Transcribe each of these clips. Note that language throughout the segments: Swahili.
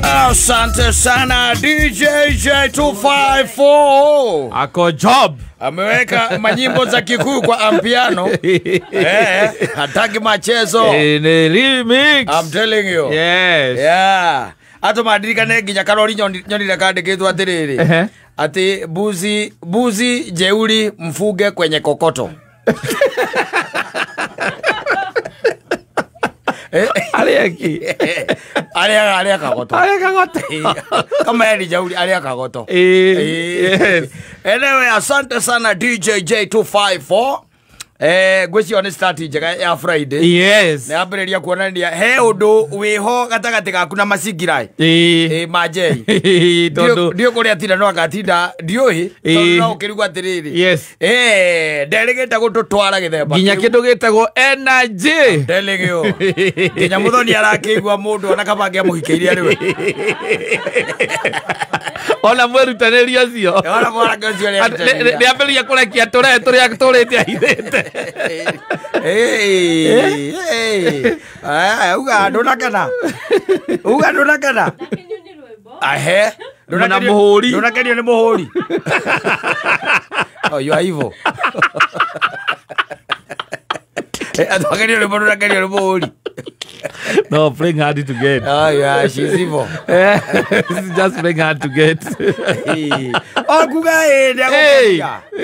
Asante sana DJ J254. Ako job. Ameweka manyimbo za Kikuyu kwa ampiano. Hataki machezo. Ni remix. I'm telling you. Yes. Yeah. Ato madirika ne ginya karori nyoni rekandikitwo atiriri. Ati buzi jeuri mfuge kwenye kokoto. Aliaki. Alia kagoto. Alia kagoto. Kama yeye jauli alia kagoto. Yes. Anyway, asante sana DJ J254. Gweci on start njega ya Friday. Yes. Na abereria kuonania he undu wiho gatagati gaku na masigirai. Majei. Dio kuri atinda no agatinda dioi tondu no ukirigwa atiriri. Yes. Delegate gututwara githemba. Ginya kindu gitagwo energy. Delegate. Ginya muthoni arakigwa mundu ona kabange muhikeirie riwe. Ona mwerutanĩria cio. Ona mwerutanĩria cio. Nĩ ambĩrĩria kũrekia tũrĩa tũrĩte ahithĩte. Uga ndunakena. Uga ndunakena. Ahe. Nduna muhuri. Ndunakenio nĩ muhuri. Oh, you are evil. Ndunakenio nĩ muhuri. No, playing hard to get. Oh yeah, she's evil. Just playing hard to get. Oh, kuga hey,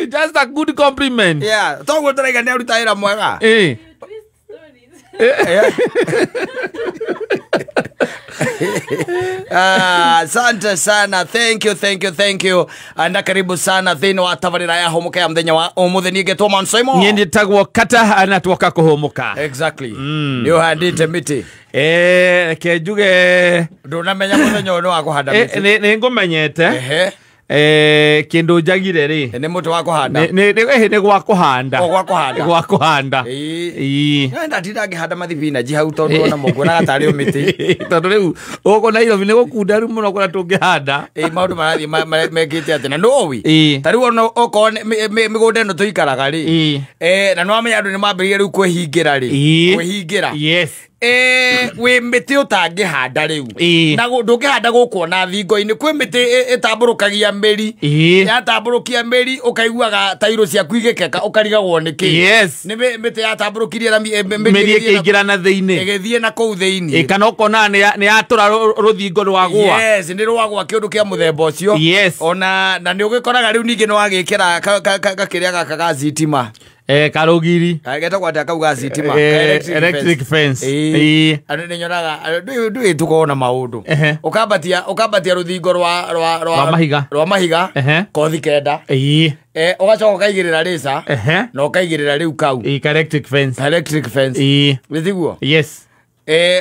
just a good compliment. Yeah, tongo tũraiga nĩ arutaĩra mwega. Asante sana, thank you. Anda karibu sana thĩinĩ wa tabarĩra ya homuka ya mũthenya wa ũmũthĩ niĩ ngetwo Man Simon. Niĩ ndĩtagwo Kata anatuoka kũhũmũka. Exactly. Nĩ ũhandĩte mĩtĩ. Reke njuge ndũnamenya mũthenya ũyũ wa kũhanda mĩtĩ. Nĩ ngũmenyete. Kindu njagire ri ni muti wa kuhanda ni gwa kuhanda gwa kuhanda nda tinda ngihanda mathibina ji hau tondu ona mugo na gatari umiti tondu riu ugo na iro ni gukunda ri muno kora tungihanda maundu marathi mekite atina no wi tari ona oko migunda no tuikaraga ri na no amenya andu ni mambiririe riu kwehingira yes we miti utangihanda riu na ndungihanda gukuona thingo-ini kwi miti itamburukagia meri yatamburukia meri ukaiguaga tairo ciaku igikeka ukarigagwo niki yes ni miti yatamburukirie na meri ikiingira na thiini igithie na kuu thiini kana ukona ni atura ruthingo rwagwa yes ni rwagwa kiundu kia muthemba ucio yes ona na ni ugikoraga riu ningi no wagikira kakiria gaka gazitima karugiri ageta kwata kauga sitima electric fence anu ni nyonaga ndu tukona maundu ukambatia ruthingo rwa mahiga kothi kenda ugacoka ukaigirira risa na ukaigirira riu kau electric fence withiguo yes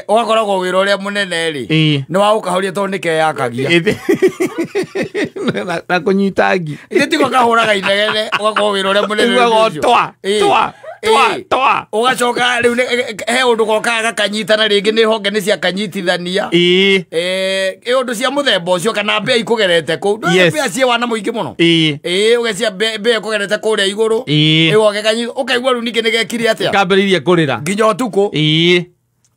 ugakoragwo wira uria munene ri ni wa ukahoria tondu nike yakagia na kunyitangi itiko kahuraga inegene ugakorwo wira uria munene twa ugacoka riu he undu gokaga kanyitana ringi ni honge ni cia kanyitithania undu cia muthemba ucio kana mbea ikugerete ku mbea cie wana muingi muno ugecia mbea ikugerete kuria iguru ugoke kanyita ukaigua riu ningi nigekire atia kambiririe kurira nginya utuku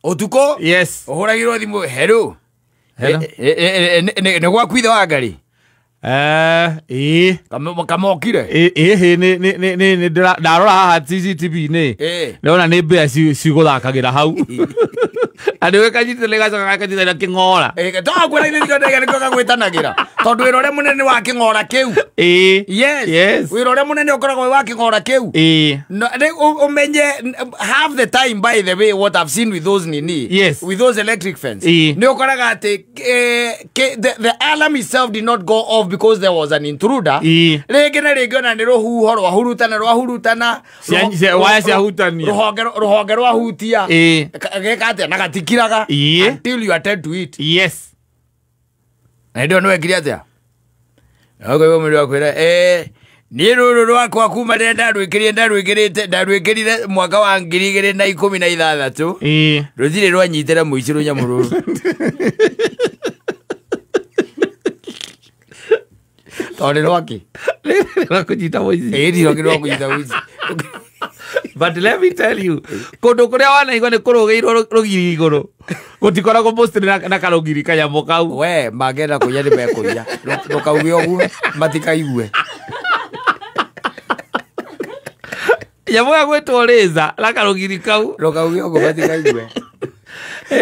utuko yes uhuragirwo thimu hello ni gwaku ithe wa ngari kamokire ni ndarora haha CCTV-inĩ ndona nĩ mbĩa cigũthakagira hau andũ wekanyitithania gacoka gakanyitithania kĩng'ora twakwĩra ithe thikondege nĩkĩo gagwĩtanagira tondũ wĩra ũrĩa mũnene wa kĩng'ora kĩu yes wĩra ũrĩa mũnene ũkoragwo wa kĩng'ora kĩu ũmenye half the time by the way what I've seen with those with those electric fence nĩ ũkoraga atĩ the alarm itself did not go off because there was an intruder rĩngĩ na rĩngĩ ona nĩ rũhuho rwahurutana waya ciahutanio rũhonge rwahutia geka atĩa na gatikiraga until you attend to it yes na ndio nĩwekire atĩa ogoiwe mũndũ wakwĩra niĩ rũrũ rwakwa kuma ndarwĩkĩrire mwaka wa 2016 rũtirĩ rwanyitĩra mũici rũnyamũ rũrũ tondũ rwaki rwakũnyita mũici rwakũnyita mũici But let me tell you, kondo kuria wanaigua ni kurugiirwo rugiri iguru gutikoragwo post na karugiri kanyamo kau we magenda kuya ni mekuya ndukauge uguo matikaigue nyamo ya gwetwo reza la karugiri kau ndukauge uguo matikaigue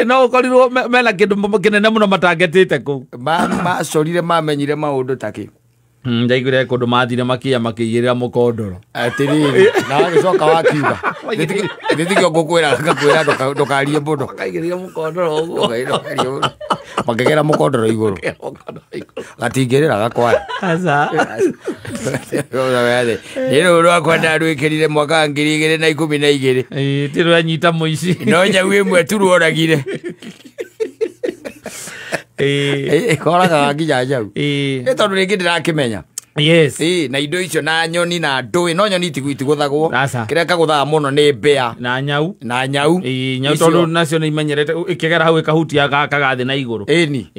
no ukorirwo mena kindu kinene muno matangetite ku macorire mamenyire maundu taki ndaigire kundu mathire makia makigirira mukondoro atiriri na gicoka wakiuga githikio ngukwira ngakwira ndukarie mundu kaigirira mukondoro uguo makigera mukondoro iguru gatingirira gakwa asa niro rwakwenda rwikirire mwaka 2012 tiro anyita muici no nyau imwe turuoragire koraga nginya njau tondu ringi ndirakimenya yes na indo icio na nyoni na ndui no nyoni itigũthagwo kiria kagũthaga muno ni mbea na nyau nyau tondu nacio ni imenyerete ikigera hau ikahutia kagathi na iguru ni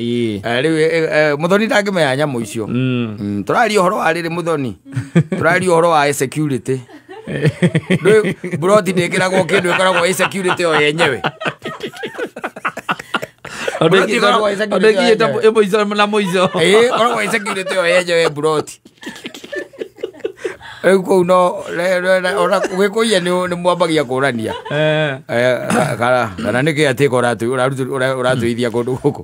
riu muthoni ndangimenya nyamu icio turaria uhoro wa riri muthoni turaria uhoro wa security broti ndikiragwo kindu ikoragwo security o yenyewe odegiyeta emoizo na moizo oragwo security o yenyewe broti eko no ora gwikuia ni mwambagia kurania kana niki atiko uratuithia kundu guku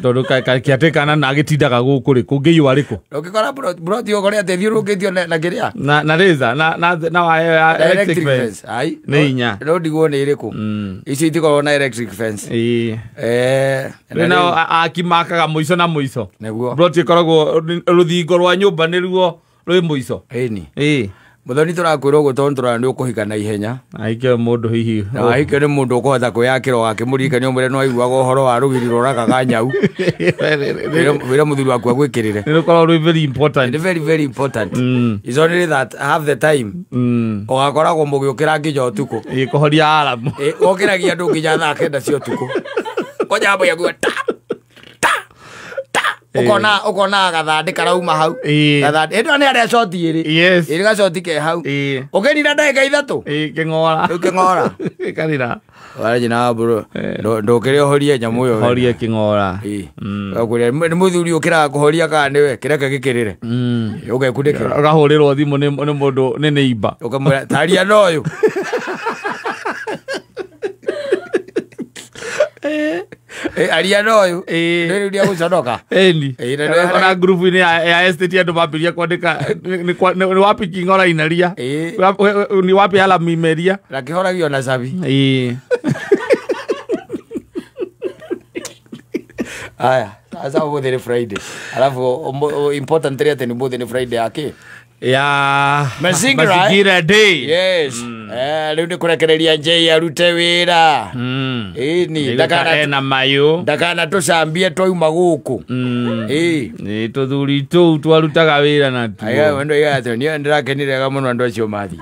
tondu kiatikana na agitindaga guku ri kungiyu ariku ukikora broti ukore ate thiurukitio na kiria na reza na wa electric fence ai ni inya no ndigwo ni iriku icio itikorwo na electric fence na akimakaga muico na muico neguo broti ikoragwo ruthingo rwa nyumba niruo rwi muico muthoni turakwirwo guo tondu turani ukuhika na ihenya aikio mundu hihi aikio ni mundu ukuhota kwiyakira wakimurikania umure no aiguaga uhoro wa rugiri rurakaga nyau wira muthuri waku agwikirire ni rukorwo rwi very important very very important is only that have the time ugakoragwo mugiukira nginya utuku kuhoria alamu ukiragia andu nginya thaa 9 cia utuku kwanyambo yaguo ukona gathandi karauma hau gathandi endo ni aria shoti iri ga shoti ke hau ukenira ndagika 3 kingora kanira wale jina bro ndokire horia nyamu yo horia kingora akuria ni muthuri ukira kuhoria ka niwe kireke gikirire ugekundikira ugahurirwo thimu ni mundu ni neighbor ukamwira taria noyo aria oyu ndio ndio guconoka ni na group ni ya estate andu mambiria kwandika ni wapi kingora inaria ni wapi hala mimeria la kihoragio na sabi aya sasa ubo Friday alafu important area ni both ni Friday yake Mazingira Day. Yes. Leo ni kurekereria njei arute wira. Ni ndakana mayo. Ndakana tucambie twauma guku. Ni tuthuri tu twarutaga wira na tu. Aya wendo yato ni ndirakenire ga muno andu acio mathi.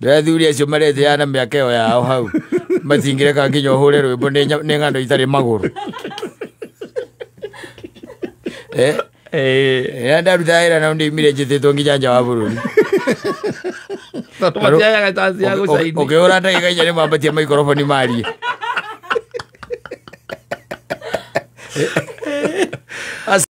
Ndathuri acio marete yana miaka yo yao hau. Mathingire ka nginyo hure rwimbo ni ngando itari maguru. Ndaruta ira na ndi mire njithitwo nginya nja wa bururi tatiaga tanzi ya gucaini ukiura ndagika inya ni mambatia microphone mari